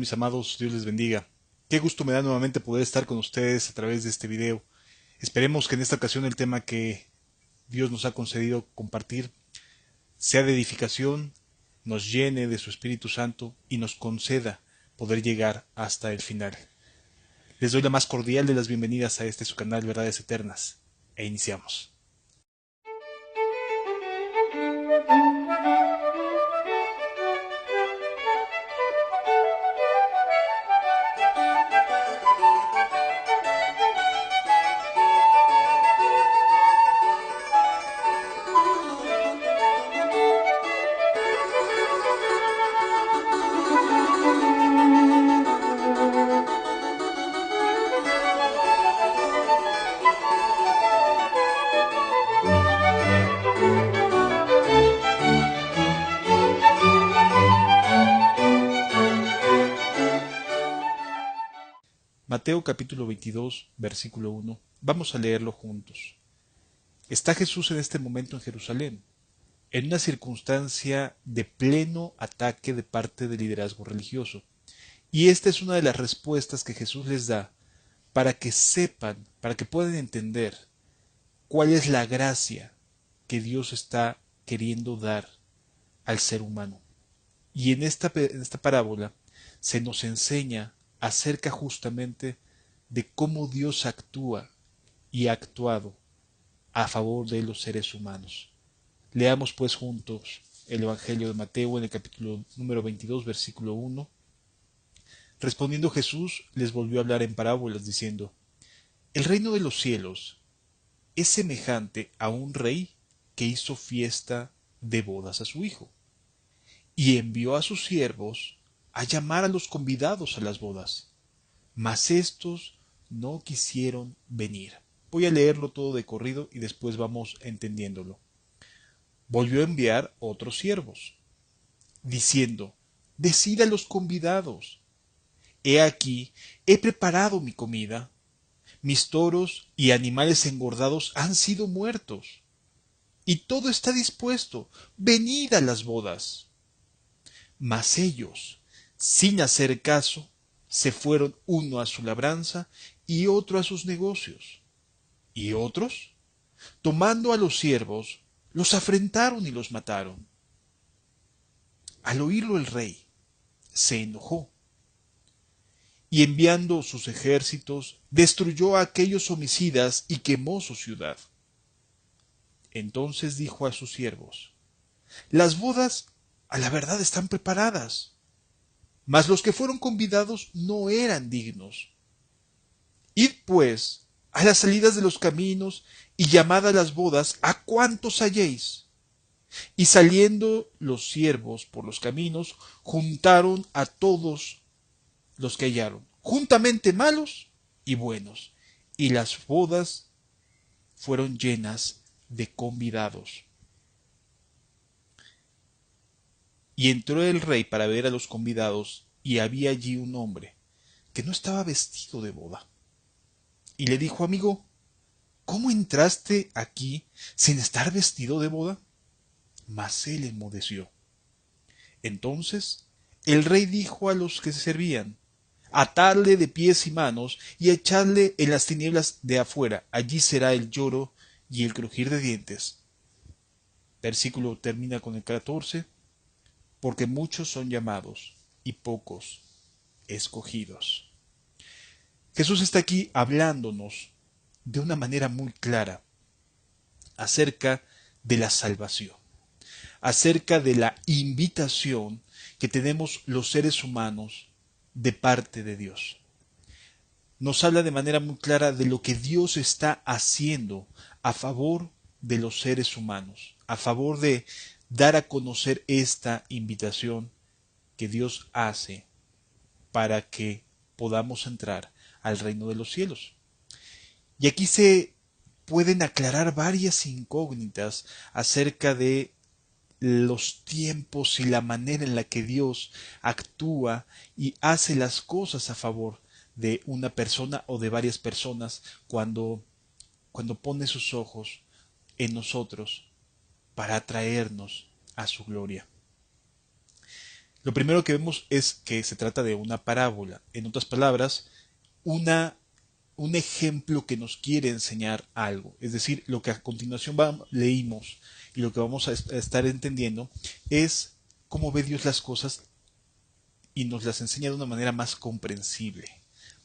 mis amados? Dios les bendiga. Qué gusto me da nuevamente poder estar con ustedes a través de este video. Esperemos que en esta ocasión el tema que Dios nos ha concedido compartir sea de edificación, nos llene de su Espíritu Santo y nos conceda poder llegar hasta el final. Les doy la más cordial de las bienvenidas a este su canal Verdades Eternas e iniciamos. Mateo capítulo 22, versículo 1. Vamos a leerlo juntos. Está Jesús en este momento en Jerusalén, en una circunstancia de pleno ataque de parte del liderazgo religioso. Y esta es una de las respuestas que Jesús les da para que sepan, para que puedan entender cuál es la gracia que Dios está queriendo dar al ser humano. Y en esta parábola se nos enseña acerca justamente de cómo Dios actúa y ha actuado a favor de los seres humanos. Leamos pues juntos el Evangelio de Mateo en el capítulo número 22, versículo 1. Respondiendo Jesús les volvió a hablar en parábolas diciendo: El reino de los cielos es semejante a un rey que hizo fiesta de bodas a su hijo, y envió a sus siervos a llamar a los convidados a las bodas, mas éstos no quisieron venir. Voy a leerlo todo de corrido y después vamos entendiéndolo. Volvió a enviar otros siervos, diciendo: Decid a los convidados: He aquí, he preparado mi comida, mis toros y animales engordados han sido muertos, y todo está dispuesto, venid a las bodas. Mas ellos, sin hacer caso, se fueron uno a su labranza y otro a sus negocios. Y otros, tomando a los siervos, los afrentaron y los mataron. Al oírlo el rey se enojó, y enviando sus ejércitos, destruyó a aquellos homicidas y quemó su ciudad. Entonces dijo a sus siervos: Las bodas a la verdad están preparadas, mas los que fueron convidados no eran dignos. Id pues a las salidas de los caminos y llamad a las bodas a cuantos halléis. Y saliendo los siervos por los caminos, juntaron a todos los que hallaron, juntamente malos y buenos, y las bodas fueron llenas de convidados. Y entró el rey para ver a los convidados, y había allí un hombre que no estaba vestido de boda. Y le dijo: Amigo, ¿cómo entraste aquí sin estar vestido de boda? Mas él enmudeció. Entonces el rey dijo a los que se servían: Atadle de pies y manos y echadle en las tinieblas de afuera. Allí será el lloro y el crujir de dientes. Versículo termina con el 14. Porque muchos son llamados y pocos escogidos. Jesús está aquí hablándonos de una manera muy clara acerca de la salvación, acerca de la invitación que tenemos los seres humanos de parte de Dios. Nos habla de manera muy clara de lo que Dios está haciendo a favor de los seres humanos, a favor de dar a conocer esta invitación que Dios hace para que podamos entrar al reino de los cielos. Y aquí se pueden aclarar varias incógnitas acerca de los tiempos y la manera en la que Dios actúa y hace las cosas a favor de una persona o de varias personas cuando pone sus ojos en nosotros para atraernos a su gloria. Lo primero que vemos es que se trata de una parábola. En otras palabras, una, un ejemplo que nos quiere enseñar algo. Es decir, lo que a continuación leímos y lo que vamos a estar entendiendo es cómo ve Dios las cosas y nos las enseña de una manera más comprensible,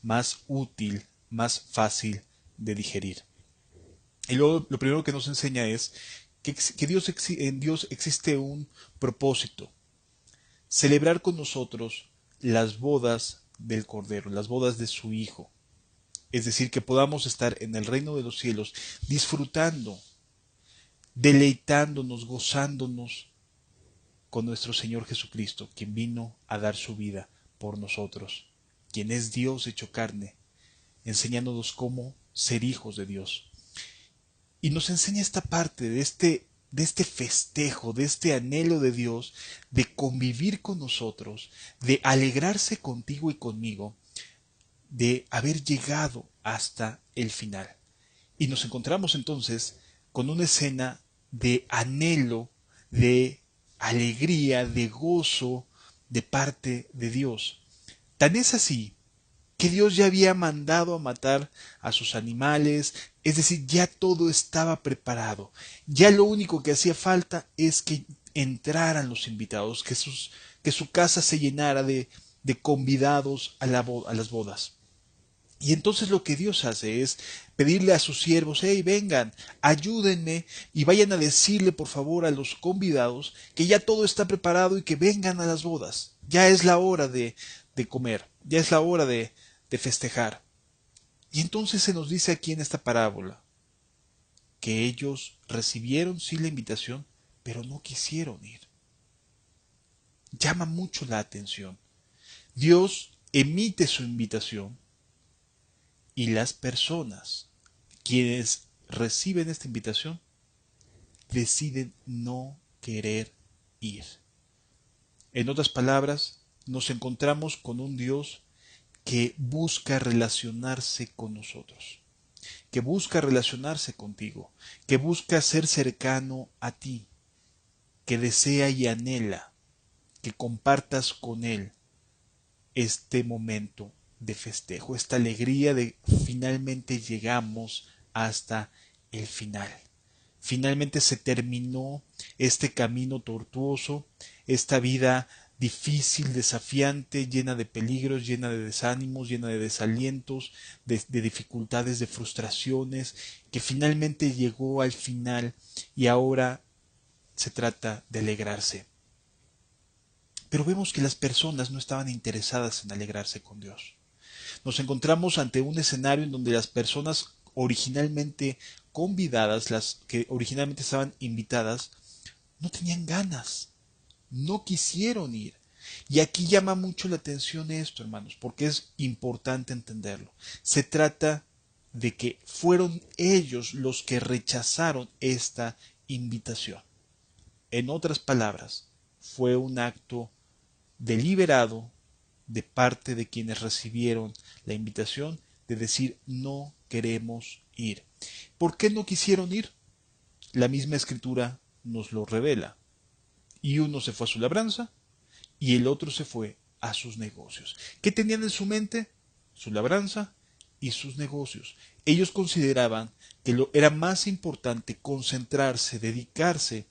más útil, más fácil de digerir. Y luego lo primero que nos enseña es que en Dios existe un propósito, celebrar con nosotros las bodas del Cordero, las bodas de su Hijo. Es decir, que podamos estar en el reino de los cielos disfrutando, deleitándonos, gozándonos con nuestro Señor Jesucristo, quien vino a dar su vida por nosotros, quien es Dios hecho carne, enseñándonos cómo ser hijos de Dios. Y nos enseña esta parte de este festejo, de este anhelo de Dios, de convivir con nosotros, de alegrarse contigo y conmigo, de haber llegado hasta el final. Y nos encontramos entonces con una escena de anhelo, de alegría, de gozo de parte de Dios. Tan es así que Dios ya había mandado a matar a sus animales, es decir, ya todo estaba preparado. Ya lo único que hacía falta es que entraran los invitados, que su casa se llenara de convidados a las bodas. Y entonces lo que Dios hace es pedirle a sus siervos, hey, vengan, ayúdenme y vayan a decirle por favor a los convidados que ya todo está preparado y que vengan a las bodas. Ya es la hora de comer, ya es la hora de festejar. Y entonces se nos dice aquí en esta parábola que ellos recibieron sí la invitación, pero no quisieron ir. Llama mucho la atención. Dios emite su invitación y las personas quienes reciben esta invitación deciden no querer ir. En otras palabras, nos encontramos con un Dios que busca relacionarse con nosotros, que busca relacionarse contigo, que busca ser cercano a ti, que desea y anhela que compartas con Él este momento de festejo, esta alegría de finalmente llegamos hasta el final. Finalmente se terminó este camino tortuoso, esta vida difícil, desafiante, llena de peligros, llena de desánimos, llena de desalientos, de dificultades, de frustraciones, que finalmente llegó al final y ahora se trata de alegrarse. Pero vemos que las personas no estaban interesadas en alegrarse con Dios. Nos encontramos ante un escenario en donde las personas originalmente convidadas, las que originalmente estaban invitadas, no tenían ganas, no quisieron ir. Y aquí llama mucho la atención esto, hermanos, porque es importante entenderlo. Se trata de que fueron ellos los que rechazaron esta invitación. En otras palabras, fue un acto deliberado de parte de quienes recibieron la invitación de decir no queremos ir. ¿Por qué no quisieron ir? La misma escritura nos lo revela. Y uno se fue a su labranza y el otro se fue a sus negocios. ¿Qué tenían en su mente? Su labranza y sus negocios. Ellos consideraban que era más importante concentrarse, dedicarse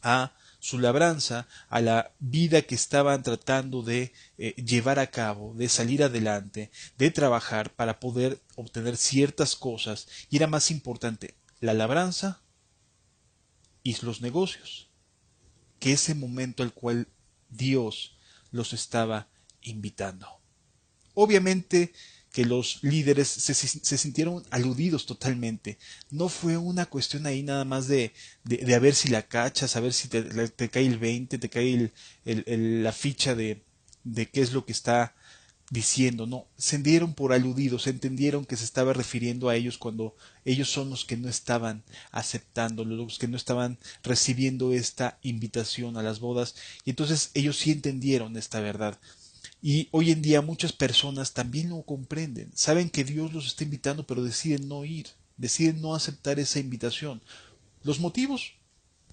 a su labranza, a la vida que estaban tratando de llevar a cabo, de salir adelante, de trabajar para poder obtener ciertas cosas, y era más importante la labranza y los negocios que ese momento al cual Dios los estaba invitando. Obviamente que los líderes se sintieron aludidos totalmente. No fue una cuestión ahí nada más de a ver si la cachas, a ver si te cae el 20, te cae la ficha de qué es lo que está diciendo. No, se dieron por aludidos, entendieron que se estaba refiriendo a ellos cuando ellos son los que no estaban aceptando, los que no estaban recibiendo esta invitación a las bodas. Y entonces ellos sí entendieron esta verdad. Y hoy en día muchas personas también lo comprenden, saben que Dios los está invitando, pero deciden no ir, deciden no aceptar esa invitación. ¿Los motivos?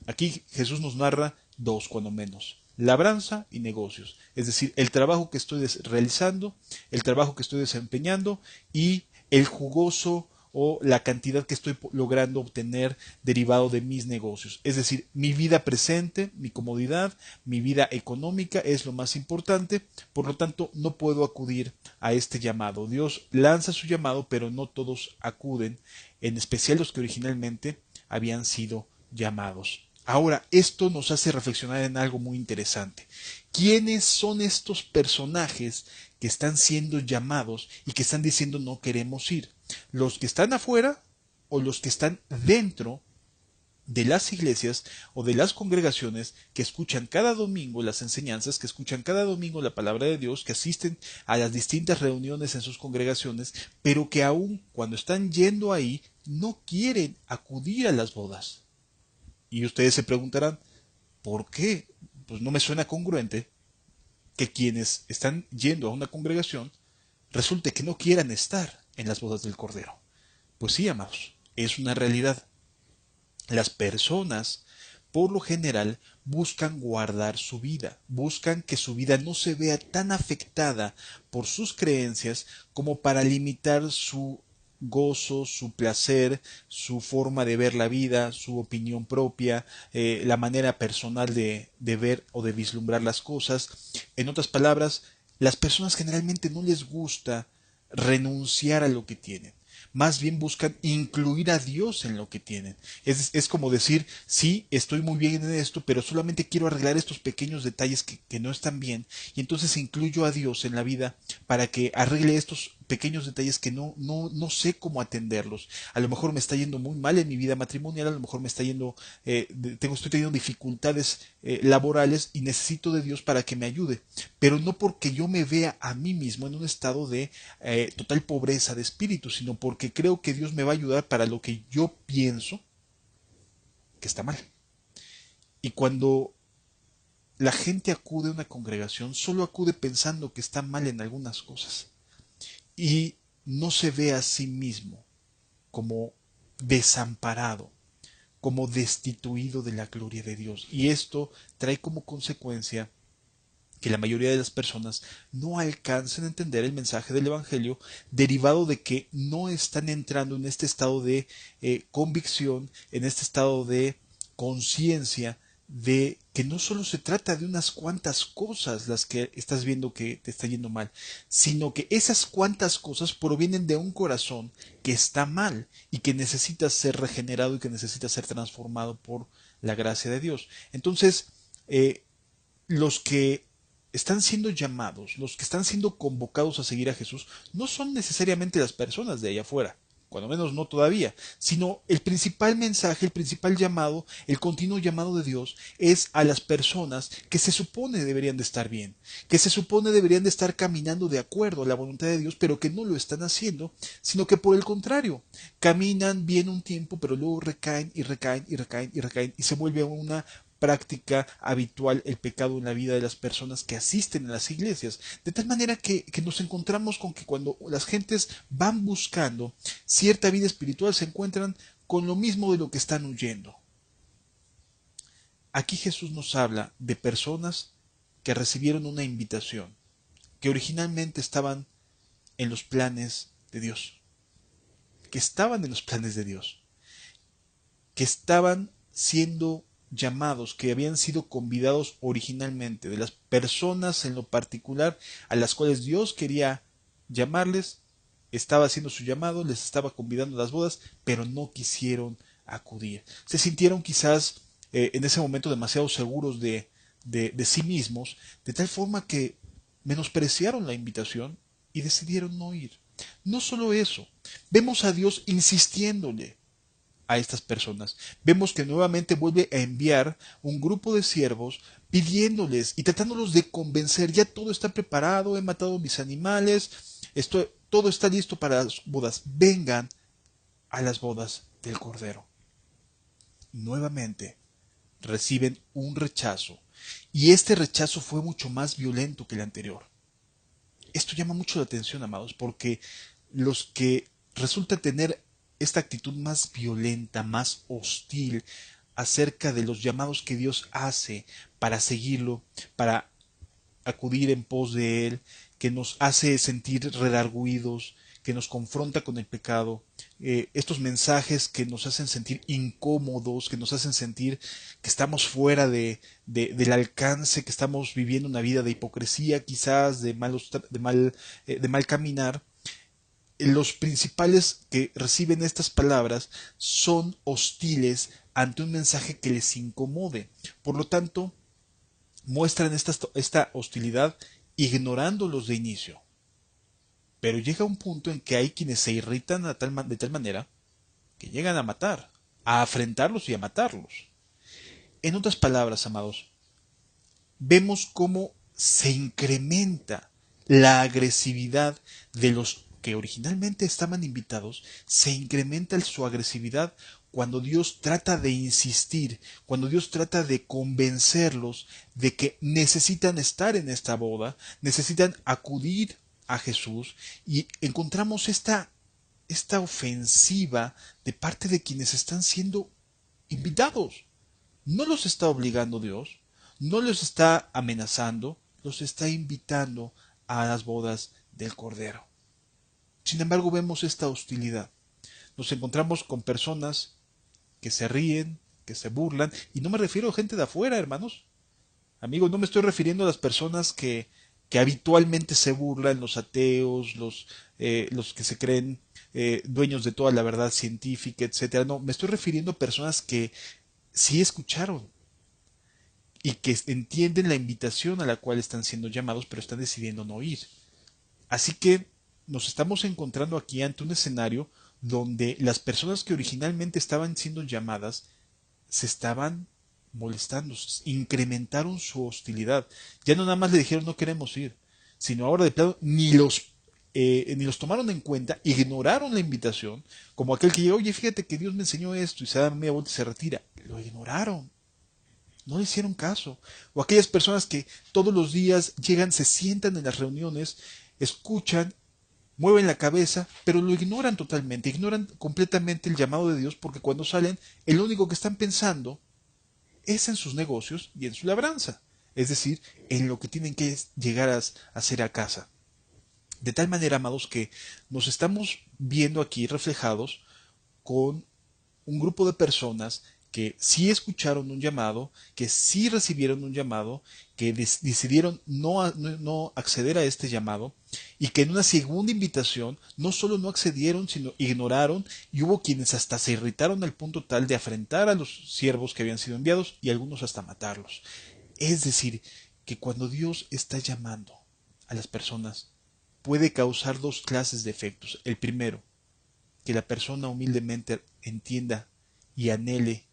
Aquí Jesús nos narra dos, cuando menos. labranza y negocios. Es decir, el trabajo que estoy realizando, el trabajo que estoy desempeñando y el jugoso o la cantidad que estoy logrando obtener derivado de mis negocios. Es decir, mi vida presente, mi comodidad, mi vida económica es lo más importante, por lo tanto no puedo acudir a este llamado. Dios lanza su llamado, pero no todos acuden, en especial los que originalmente habían sido llamados. Ahora, esto nos hace reflexionar en algo muy interesante. ¿Quiénes son estos personajes que están siendo llamados y que están diciendo no queremos ir? ¿Los que están afuera o los que están dentro de las iglesias o de las congregaciones que escuchan cada domingo las enseñanzas, que escuchan cada domingo la palabra de Dios, que asisten a las distintas reuniones en sus congregaciones, pero que aún cuando están yendo ahí no quieren acudir a las bodas? Y ustedes se preguntarán, ¿por qué? Pues no me suena congruente que quienes están yendo a una congregación resulte que no quieran estar en las bodas del Cordero. Pues sí, amados, es una realidad. Las personas, por lo general, buscan guardar su vida, buscan que su vida no se vea tan afectada por sus creencias como para limitar su gozo, su placer, su forma de ver la vida, su opinión propia, la manera personal de ver o de vislumbrar las cosas. En otras palabras, las personas generalmente no les gusta renunciar a lo que tienen. Más bien buscan incluir a Dios en lo que tienen. Es como decir, sí, estoy muy bien en esto, pero solamente quiero arreglar estos pequeños detalles que no están bien, y entonces incluyo a Dios en la vida para que arregle estos pequeños detalles que no sé cómo atenderlos. A lo mejor me está yendo muy mal en mi vida matrimonial, a lo mejor me está yendo, estoy teniendo dificultades laborales y necesito de Dios para que me ayude, pero no porque yo me vea a mí mismo en un estado de total pobreza de espíritu, sino porque creo que Dios me va a ayudar para lo que yo pienso que está mal. Y cuando la gente acude a una congregación, solo acude pensando que está mal en algunas cosas y no se ve a sí mismo como desamparado, como destituido de la gloria de Dios. Y esto trae como consecuencia que la mayoría de las personas no alcancen a entender el mensaje del Evangelio, derivado de que no están entrando en este estado de convicción, en este estado de conciencia de que no solo se trata de unas cuantas cosas las que estás viendo que te está yendo mal, sino que esas cuantas cosas provienen de un corazón que está mal y que necesita ser regenerado y que necesita ser transformado por la gracia de Dios. Entonces, los que están siendo llamados, los que están siendo convocados a seguir a Jesús, no son necesariamente las personas de allá afuera, cuando menos no todavía, sino el principal mensaje, el principal llamado, el continuo llamado de Dios es a las personas que se supone deberían de estar bien, que se supone deberían de estar caminando de acuerdo a la voluntad de Dios, pero que no lo están haciendo, sino que por el contrario, caminan bien un tiempo, pero luego recaen y recaen y recaen y recaen y se vuelve una práctica habitual el pecado en la vida de las personas que asisten a las iglesias. De tal manera que nos encontramos con que cuando las gentes van buscando cierta vida espiritual se encuentran con lo mismo de lo que están huyendo. Aquí Jesús nos habla de personas que recibieron una invitación, que originalmente estaban en los planes de Dios, que estaban en los planes de Dios, que estaban siendo llamados, que habían sido convidados originalmente, de las personas en lo particular a las cuales Dios quería llamarles, estaba haciendo su llamado, les estaba convidando a las bodas, pero no quisieron acudir. Se sintieron quizás en ese momento demasiado seguros de sí mismos, de tal forma que menospreciaron la invitación y decidieron no ir. No solo eso, vemos a Dios insistiéndole a estas personas. Vemos que nuevamente vuelve a enviar un grupo de siervos pidiéndoles y tratándolos de convencer, ya todo está preparado, he matado mis animales, todo está listo para las bodas, vengan a las bodas del Cordero. Nuevamente reciben un rechazo y este rechazo fue mucho más violento que el anterior. Esto llama mucho la atención, amados, porque los que resultan tener esta actitud más violenta, más hostil, acerca de los llamados que Dios hace para seguirlo, para acudir en pos de Él, que nos hace sentir redarguidos, que nos confronta con el pecado, estos mensajes que nos hacen sentir incómodos, que nos hacen sentir que estamos fuera del alcance, que estamos viviendo una vida de hipocresía, quizás de mal caminar. Los principales que reciben estas palabras son hostiles ante un mensaje que les incomode. Por lo tanto, muestran esta hostilidad ignorándolos de inicio. Pero llega un punto en que hay quienes se irritan de tal manera que llegan a matar, a afrentarlos y a matarlos. En otras palabras, amados, vemos cómo se incrementa la agresividad de los que originalmente estaban invitados, se incrementa su agresividad cuando Dios trata de insistir, cuando Dios trata de convencerlos de que necesitan estar en esta boda, necesitan acudir a Jesús, y encontramos esta ofensiva de parte de quienes están siendo invitados. No los está obligando Dios, no los está amenazando, los está invitando a las bodas del Cordero. Sin embargo, vemos esta hostilidad. Nos encontramos con personas que se ríen, que se burlan, y no me refiero a gente de afuera, hermanos. Amigos, no me estoy refiriendo a las personas que habitualmente se burlan, los ateos, los que se creen dueños de toda la verdad científica, etcétera. No, me estoy refiriendo a personas que sí escucharon y que entienden la invitación a la cual están siendo llamados, pero están decidiendo no ir. Así que nos estamos encontrando aquí ante un escenario donde las personas que originalmente estaban siendo llamadas se estaban molestando, incrementaron su hostilidad. Ya no nada más le dijeron no queremos ir, sino ahora de plano ni los tomaron en cuenta, ignoraron la invitación, como aquel que llega, oye, fíjate que Dios me enseñó esto, y se da media vuelta y se retira. Lo ignoraron, no le hicieron caso. O aquellas personas que todos los días llegan, se sientan en las reuniones, escuchan, mueven la cabeza, pero lo ignoran totalmente, ignoran completamente el llamado de Dios, porque cuando salen, el único que están pensando es en sus negocios y en su labranza, es decir, en lo que tienen que llegar a hacer a casa. De tal manera, amados, que nos estamos viendo aquí reflejados con un grupo de personas que sí escucharon un llamado, que sí recibieron un llamado, que decidieron no acceder a este llamado, y que en una segunda invitación no solo no accedieron, sino ignoraron, y hubo quienes hasta se irritaron al punto tal de afrentar a los siervos que habían sido enviados, y algunos hasta matarlos. Es decir, que cuando Dios está llamando a las personas, puede causar dos clases de efectos. El primero, que la persona humildemente entienda y anhele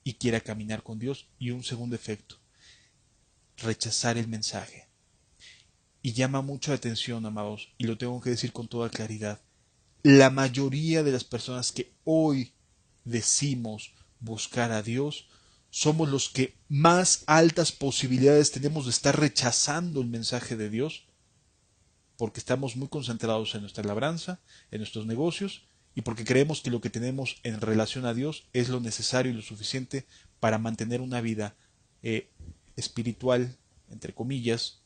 y quiera caminar con Dios. Y un segundo efecto, rechazar el mensaje. Y llama mucho la atención, amados, y lo tengo que decir con toda claridad. La mayoría de las personas que hoy decimos buscar a Dios somos los que más altas posibilidades tenemos de estar rechazando el mensaje de Dios, porque estamos muy concentrados en nuestra labranza, en nuestros negocios, y porque creemos que lo que tenemos en relación a Dios es lo necesario y lo suficiente para mantener una vida espiritual, entre comillas,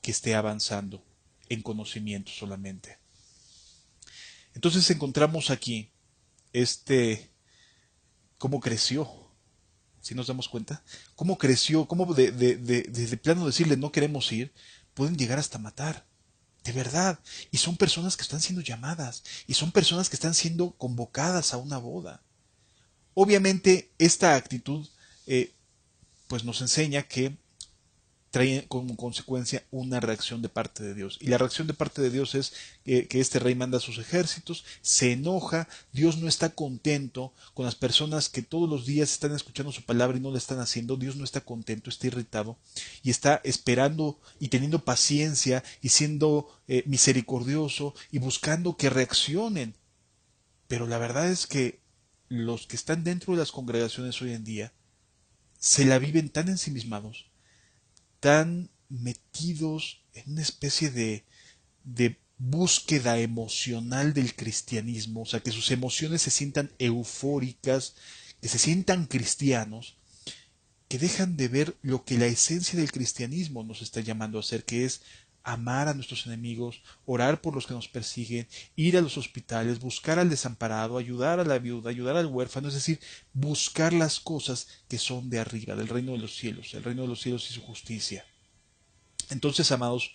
que esté avanzando en conocimiento solamente. Entonces encontramos aquí cómo creció, si nos damos cuenta, cómo creció, cómo de plano decirle no queremos ir, pueden llegar hasta matar. De verdad. Y son personas que están siendo llamadas. Y son personas que están siendo convocadas a una boda. Obviamente, esta actitud pues nos enseña que trae como consecuencia una reacción de parte de Dios. Y la reacción de parte de Dios es que este rey manda a sus ejércitos, se enoja, Dios no está contento con las personas que todos los días están escuchando su palabra y no la están haciendo. Dios no está contento, está irritado y está esperando y teniendo paciencia y siendo misericordioso y buscando que reaccionen. Pero la verdad es que los que están dentro de las congregaciones hoy en día se la viven tan ensimismados, tan metidos en una especie de búsqueda emocional del cristianismo, o sea, que sus emociones se sientan eufóricas, que se sientan cristianos, que dejan de ver lo que la esencia del cristianismo nos está llamando a hacer, que es amar a nuestros enemigos, orar por los que nos persiguen, ir a los hospitales, buscar al desamparado, ayudar a la viuda, ayudar al huérfano, es decir, buscar las cosas que son de arriba, del reino de los cielos, el reino de los cielos y su justicia. Entonces, amados,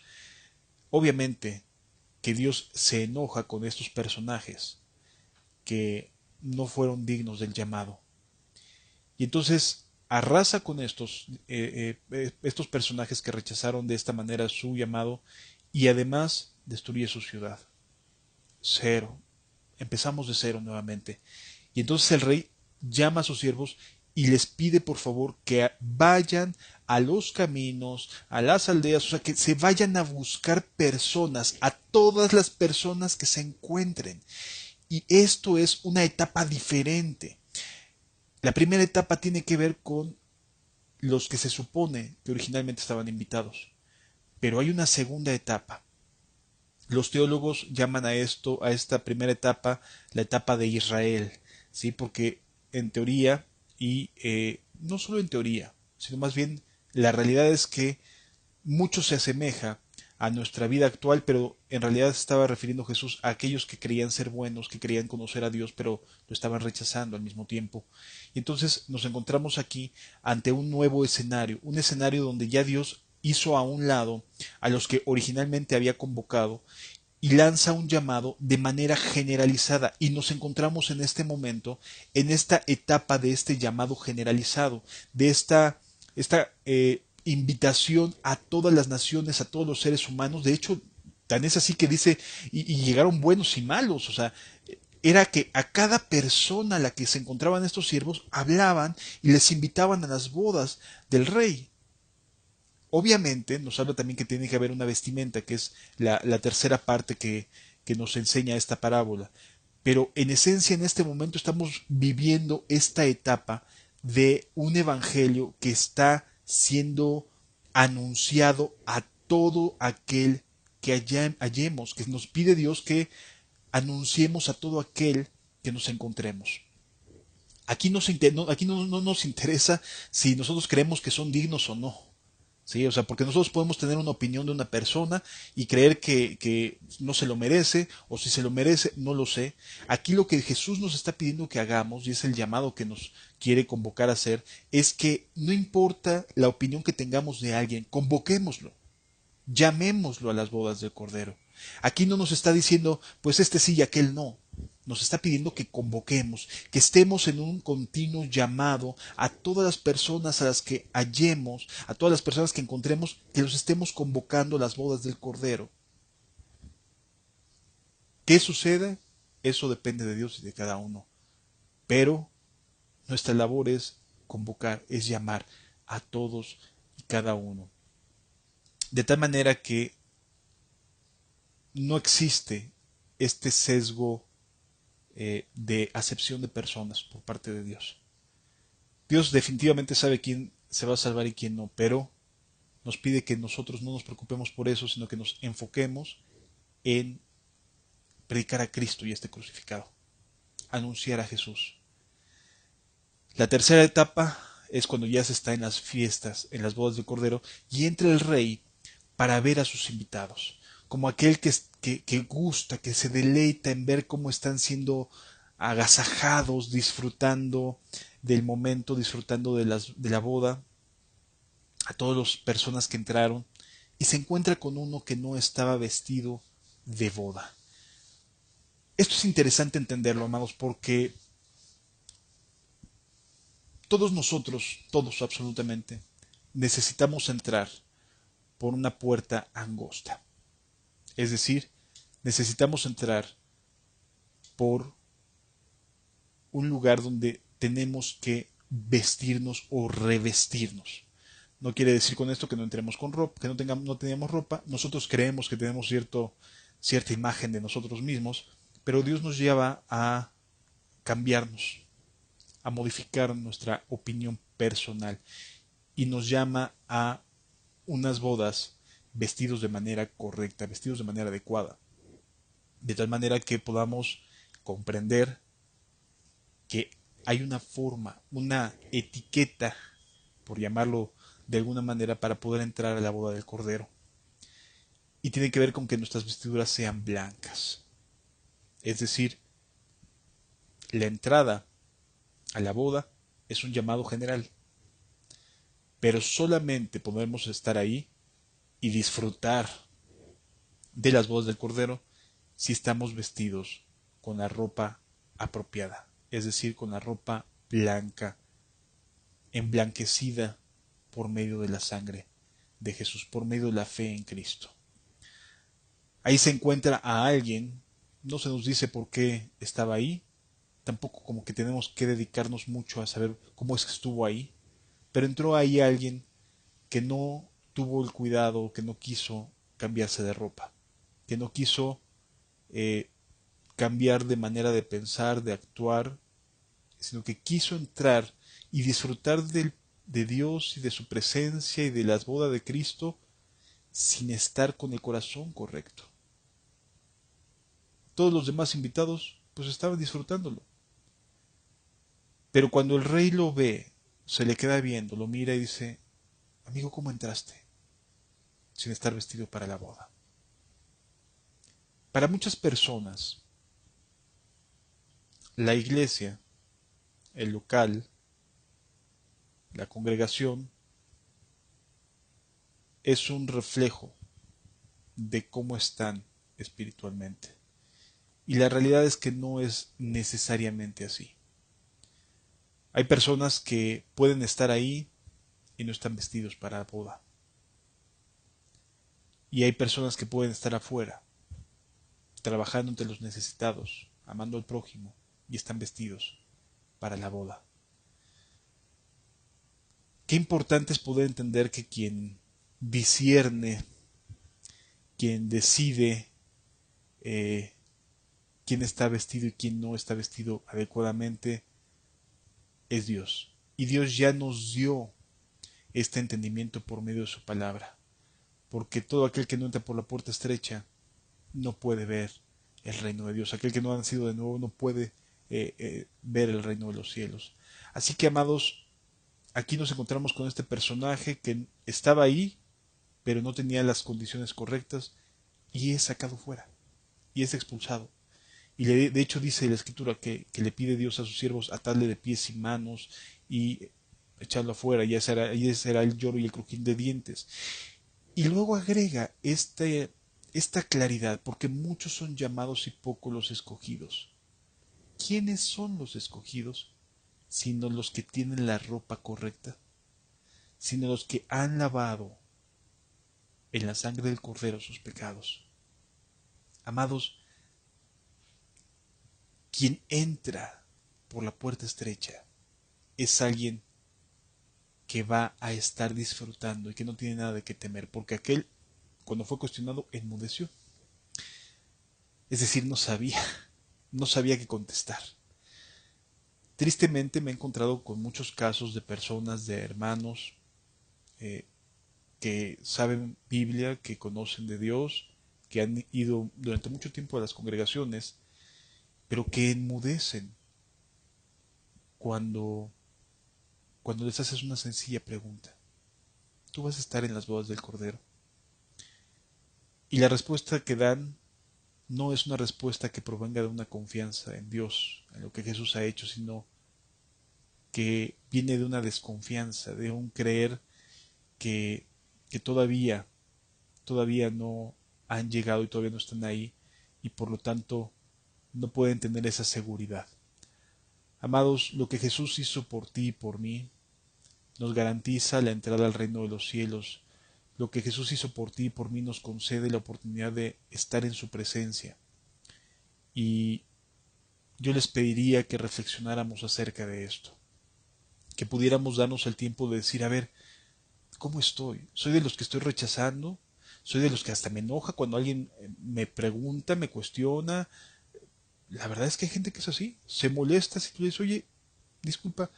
obviamente que Dios se enoja con estos personajes que no fueron dignos del llamado. Y entonces arrasa con estos personajes que rechazaron de esta manera su llamado y además destruye su ciudad. Cero. Empezamos de cero nuevamente. Y entonces el rey llama a sus siervos y les pide por favor que vayan a los caminos, a las aldeas, o sea, que se vayan a buscar personas, a todas las personas que se encuentren. Y esto es una etapa diferente. La primera etapa tiene que ver con los que se supone que originalmente estaban invitados. Pero hay una segunda etapa. Los teólogos llaman a esto, a esta primera etapa, la etapa de Israel, ¿sí? Porque en teoría, y no solo en teoría, sino más bien la realidad es que mucho se asemeja a nuestra vida actual, pero en realidad se estaba refiriendo Jesús a aquellos que creían ser buenos, que creían conocer a Dios, pero lo estaban rechazando al mismo tiempo. Y entonces nos encontramos aquí ante un nuevo escenario, un escenario donde ya Dios hizo a un lado a los que originalmente había convocado y lanza un llamado de manera generalizada y nos encontramos en este momento, en esta etapa de este llamado generalizado, de esta invitación a todas las naciones, a todos los seres humanos. De hecho, tan es así que dice, y llegaron buenos y malos, o sea, era que a cada persona a la que se encontraban estos siervos hablaban y les invitaban a las bodas del rey. Obviamente nos habla también que tiene que haber una vestimenta, que es la tercera parte que nos enseña esta parábola. Pero en esencia en este momento estamos viviendo esta etapa de un evangelio que está siendo anunciado a todo aquel que hallemos, que nos pide Dios que anunciemos a todo aquel que nos encontremos. Aquí no nos interesa si nosotros creemos que son dignos o no. ¿Sí? O sea, porque nosotros podemos tener una opinión de una persona y creer que no se lo merece, o si se lo merece, no lo sé. Aquí lo que Jesús nos está pidiendo que hagamos, y es el llamado que nos quiere convocar a hacer, es que no importa la opinión que tengamos de alguien, convoquémoslo, llamémoslo a las bodas del Cordero. Aquí no nos está diciendo, pues este sí y aquel no. Nos está pidiendo que convoquemos, que estemos en un continuo llamado a todas las personas a las que hallemos, a todas las personas que encontremos, que los estemos convocando a las bodas del Cordero. ¿Qué sucede? Eso depende de Dios y de cada uno. Pero nuestra labor es convocar, es llamar a todos y cada uno. De tal manera que no existe este sesgo de acepción de personas por parte de Dios. Dios definitivamente sabe quién se va a salvar y quién no, pero nos pide que nosotros no nos preocupemos por eso, sino que nos enfoquemos en predicar a Cristo y este crucificado, anunciar a Jesús. La tercera etapa es cuando ya se está en las fiestas, en las bodas del Cordero, y entra el rey para ver a sus invitados, como aquel que gusta, que se deleita en ver cómo están siendo agasajados, disfrutando del momento, disfrutando de la boda, a todas las personas que entraron, y se encuentra con uno que no estaba vestido de boda. Esto es interesante entenderlo, amados, porque todos nosotros, todos absolutamente, necesitamos entrar por una puerta angosta. Es decir, necesitamos entrar por un lugar donde tenemos que vestirnos o revestirnos. No quiere decir con esto que no entremos con ropa, que no tenemos ropa. Nosotros creemos que tenemos cierta imagen de nosotros mismos, pero Dios nos lleva a cambiarnos, a modificar nuestra opinión personal y nos llama a unas bodas vestidos de manera correcta, vestidos de manera adecuada, de tal manera que podamos comprender que hay una forma, una etiqueta, por llamarlo de alguna manera, para poder entrar a la boda del Cordero. Y tiene que ver con que nuestras vestiduras sean blancas. Es decir, la entrada a la boda es un llamado general, pero solamente podemos estar ahí y disfrutar de las bodas del Cordero si estamos vestidos con la ropa apropiada, es decir, con la ropa blanca, emblanquecida por medio de la sangre de Jesús, por medio de la fe en Cristo. Ahí se encuentra a alguien, no se nos dice por qué estaba ahí, tampoco como que tenemos que dedicarnos mucho a saber cómo es que estuvo ahí, pero entró ahí alguien que no tuvo el cuidado, que no quiso cambiarse de ropa, que no quiso eh, cambiar de manera de pensar, de actuar, sino que quiso entrar y disfrutar de Dios y de su presencia y de las bodas de Cristo sin estar con el corazón correcto. Todos los demás invitados pues estaban disfrutándolo. Pero cuando el rey lo ve, se le queda viendo, lo mira y dice, amigo, ¿cómo entraste sin estar vestido para la boda? Para muchas personas, la iglesia, el local, la congregación, es un reflejo de cómo están espiritualmente. Y la realidad es que no es necesariamente así. Hay personas que pueden estar ahí y no están vestidos para la boda. Y hay personas que pueden estar afuera, trabajando entre los necesitados, amando al prójimo, y están vestidos para la boda. Qué importante es poder entender que quien discierne, quien decide quién está vestido y quién no está vestido adecuadamente, es Dios. Y Dios ya nos dio este entendimiento por medio de su palabra. Porque todo aquel que no entra por la puerta estrecha no puede ver el reino de Dios. Aquel que no ha nacido de nuevo no puede ver el reino de los cielos. Así que, amados, aquí nos encontramos con este personaje que estaba ahí, pero no tenía las condiciones correctas, y es sacado fuera, y es expulsado. Y de hecho dice la escritura que le pide Dios a sus siervos atarle de pies y manos y echarlo afuera, y ese será el lloro y el crujir de dientes. Y luego agrega esta claridad, porque muchos son llamados y pocos los escogidos. ¿Quiénes son los escogidos? Sino los que tienen la ropa correcta, sino los que han lavado en la sangre del Cordero sus pecados. Amados, quien entra por la puerta estrecha es alguien que va a estar disfrutando y que no tiene nada de qué temer, porque aquel, cuando fue cuestionado, enmudeció. Es decir, no sabía qué contestar. Tristemente me he encontrado con muchos casos de personas, de hermanos, eh, que saben Biblia, que conocen de Dios, que han ido durante mucho tiempo a las congregaciones, pero que enmudecen cuando, cuando les haces una sencilla pregunta. ¿Tú vas a estar en las bodas del Cordero? Y la respuesta que dan no es una respuesta que provenga de una confianza en Dios, en lo que Jesús ha hecho, sino que viene de una desconfianza, de un creer que, que todavía no han llegado y todavía no están ahí, y por lo tanto no pueden tener esa seguridad. Amados, lo que Jesús hizo por ti y por mí nos garantiza la entrada al reino de los cielos. Lo que Jesús hizo por ti y por mí nos concede la oportunidad de estar en su presencia. Y yo les pediría que reflexionáramos acerca de esto, que pudiéramos darnos el tiempo de decir, a ver, ¿cómo estoy? ¿Soy de los que estoy rechazando? ¿Soy de los que hasta me enoja cuando alguien me pregunta, me cuestiona? La verdad es que hay gente que es así, se molesta si tú le dices, oye, disculpa,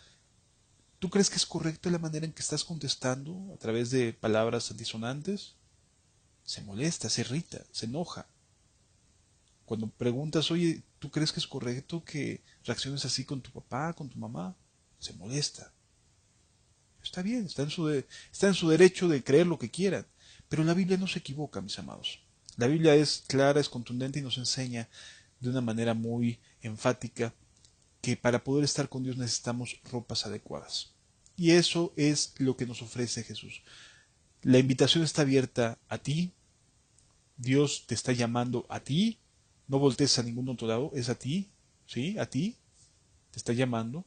¿tú crees que es correcta la manera en que estás contestando a través de palabras disonantes? Se molesta, se irrita, se enoja. Cuando preguntas, oye, ¿tú crees que es correcto que reacciones así con tu papá, con tu mamá? Se molesta. Está bien, está en su derecho de creer lo que quieran. Pero la Biblia no se equivoca, mis amados. La Biblia es clara, es contundente y nos enseña de una manera muy enfática que para poder estar con Dios necesitamos ropas adecuadas. Y eso es lo que nos ofrece Jesús. La invitación está abierta a ti. Dios te está llamando a ti. No voltees a ningún otro lado, es a ti, ¿sí? A ti. Te está llamando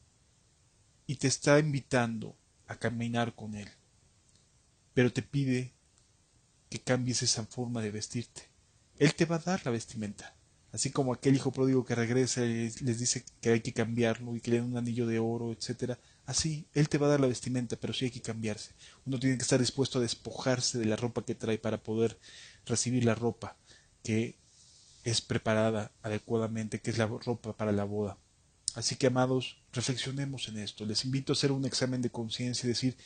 y te está invitando a caminar con Él. Pero te pide que cambies esa forma de vestirte. Él te va a dar la vestimenta. Así como aquel hijo pródigo que regresa y les dice que hay que cambiarlo y que le den un anillo de oro, etcétera. Así, Él te va a dar la vestimenta, pero sí hay que cambiarse. Uno tiene que estar dispuesto a despojarse de la ropa que trae para poder recibir la ropa que es preparada adecuadamente, que es la ropa para la boda. Así que, amados, reflexionemos en esto. Les invito a hacer un examen de conciencia y decir,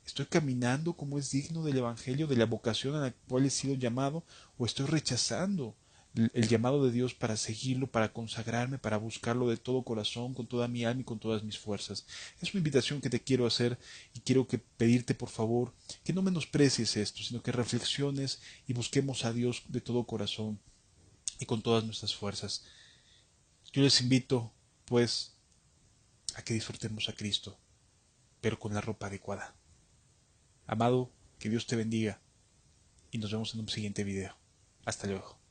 ¿estoy caminando como es digno del Evangelio, de la vocación a la cual he sido llamado, o estoy rechazando el llamado de Dios para seguirlo, para consagrarme, para buscarlo de todo corazón, con toda mi alma y con todas mis fuerzas? Es una invitación que te quiero hacer y quiero que pedirte, por favor, que no menosprecies esto, sino que reflexiones y busquemos a Dios de todo corazón y con todas nuestras fuerzas. Yo les invito, pues, a que disfrutemos a Cristo, pero con la ropa adecuada. Amado, que Dios te bendiga y nos vemos en un siguiente video. Hasta luego.